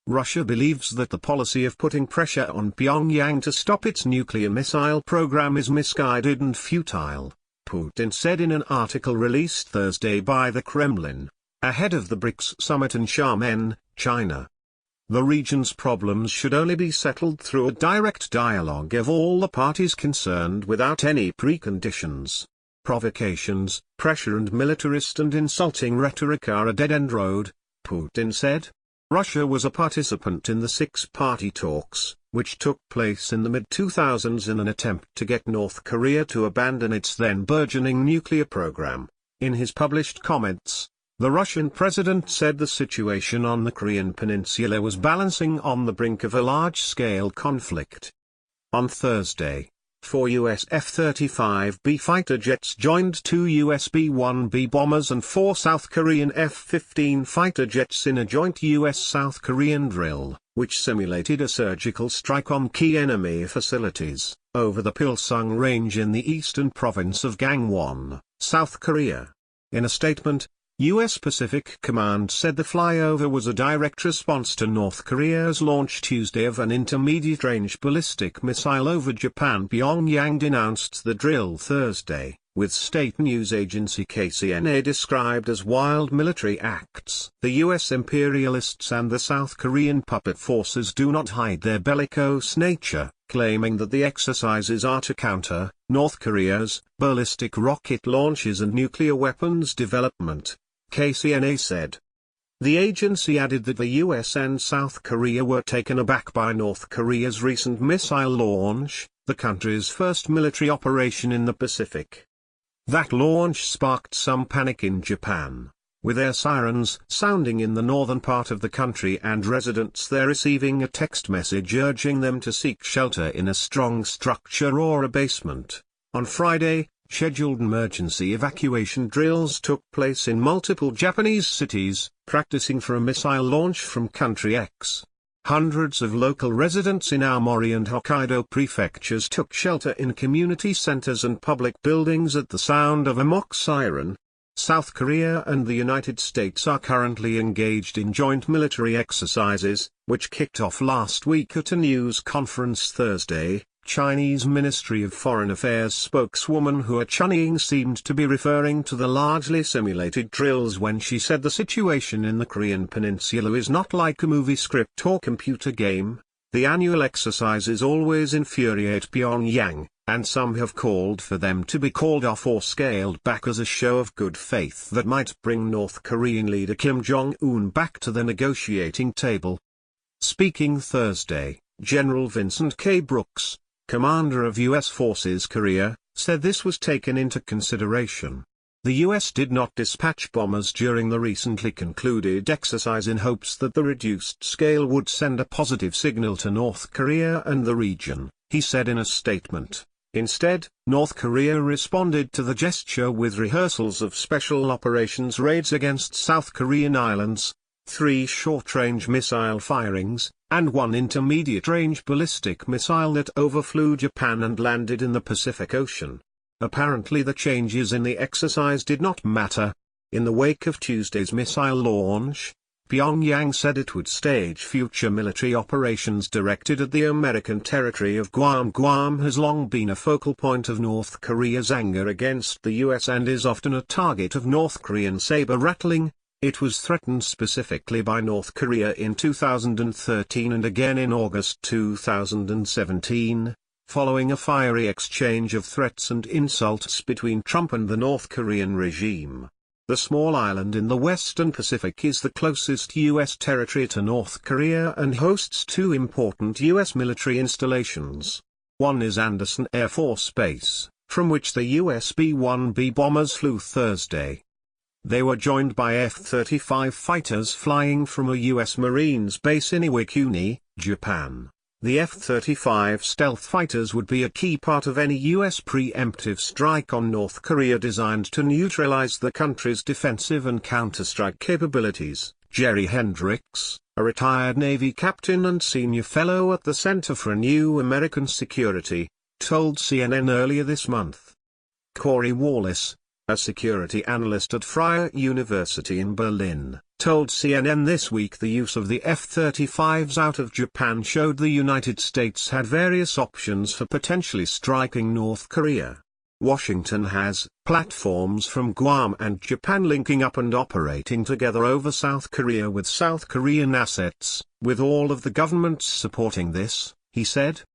Russia believes that the policy of putting pressure on Pyongyang to stop its nuclear missile program is misguided and futile, Putin said in an article released Thursday by the Kremlin, ahead of the BRICS summit in Xiamen, China. The region's problems should only be settled through a direct dialogue of all the parties concerned without any preconditions. Provocations, pressure and militarist and insulting rhetoric are a dead-end road, Putin said. Russia was a participant in the six-party talks, which took place in the mid-2000s in an attempt to get North Korea to abandon its then burgeoning nuclear program. In his published comments, the Russian president said the situation on the Korean peninsula was balancing on the brink of a large-scale conflict. On Thursday, 4 U.S. F-35B fighter jets joined 2 U.S. B-1B bombers and 4 South Korean F-15 fighter jets in a joint U.S.-South Korean drill, which simulated a surgical strike on key enemy facilities, over the Pilsung Range in the eastern province of Gangwon, South Korea. In a statement, U.S. Pacific Command said the flyover was a direct response to North Korea's launch Tuesday of an intermediate-range ballistic missile over Japan. Pyongyang denounced the drill Thursday, with state news agency KCNA described as wild military acts. The U.S. imperialists and the South Korean puppet forces do not hide their bellicose nature, claiming that the exercises are to counter North Korea's ballistic rocket launches and nuclear weapons development, KCNA said. The agency added that the US and South Korea were taken aback by North Korea's recent missile launch, the country's first military operation in the Pacific. That launch sparked some panic in Japan, with air sirens sounding in the northern part of the country and residents there receiving a text message urging them to seek shelter in a strong structure or a basement. On Friday, scheduled emergency evacuation drills took place in multiple Japanese cities, practicing for a missile launch from Country X. Hundreds of local residents in Aomori and Hokkaido prefectures took shelter in community centers and public buildings at the sound of a mock siren. South Korea and the United States are currently engaged in joint military exercises, which kicked off last week at a news conference Thursday. Chinese Ministry of Foreign Affairs spokeswoman Hua Chunying seemed to be referring to the largely simulated drills when she said the situation in the Korean peninsula is not like a movie script or computer game. The annual exercises always infuriate Pyongyang, and some have called for them to be called off or scaled back as a show of good faith that might bring North Korean leader Kim Jong-un back to the negotiating table. Speaking Thursday, General Vincent K. Brooks, commander of U.S. Forces Korea, said this was taken into consideration. The U.S. did not dispatch bombers during the recently concluded exercise in hopes that the reduced scale would send a positive signal to North Korea and the region, he said in a statement. Instead, North Korea responded to the gesture with rehearsals of special operations raids against South Korean islands, 3 short-range missile firings, and 1 intermediate-range ballistic missile that overflew Japan and landed in the Pacific Ocean. Apparently the changes in the exercise did not matter. In the wake of Tuesday's missile launch, Pyongyang said it would stage future military operations directed at the American territory of Guam. Guam has long been a focal point of North Korea's anger against the US and is often a target of North Korean saber-rattling. It was threatened specifically by North Korea in 2013 and again in August 2017, following a fiery exchange of threats and insults between Trump and the North Korean regime. The small island in the western Pacific is the closest U.S. territory to North Korea and hosts 2 important U.S. military installations. One is Andersen Air Force Base, from which the U.S. B-1B bombers flew Thursday. They were joined by F-35 fighters flying from a U.S. Marines base in Iwakuni, Japan. The F-35 stealth fighters would be a key part of any U.S. preemptive strike on North Korea designed to neutralize the country's defensive and counterstrike capabilities. Jerry Hendricks, a retired Navy captain and senior fellow at the Center for New American Security, told CNN earlier this month. Corey Wallace, a security analyst at Freie University in Berlin, told CNN this week the use of the F-35s out of Japan showed the United States had various options for potentially striking North Korea. Washington has platforms from Guam and Japan linking up and operating together over South Korea with South Korean assets, with all of the governments supporting this, he said.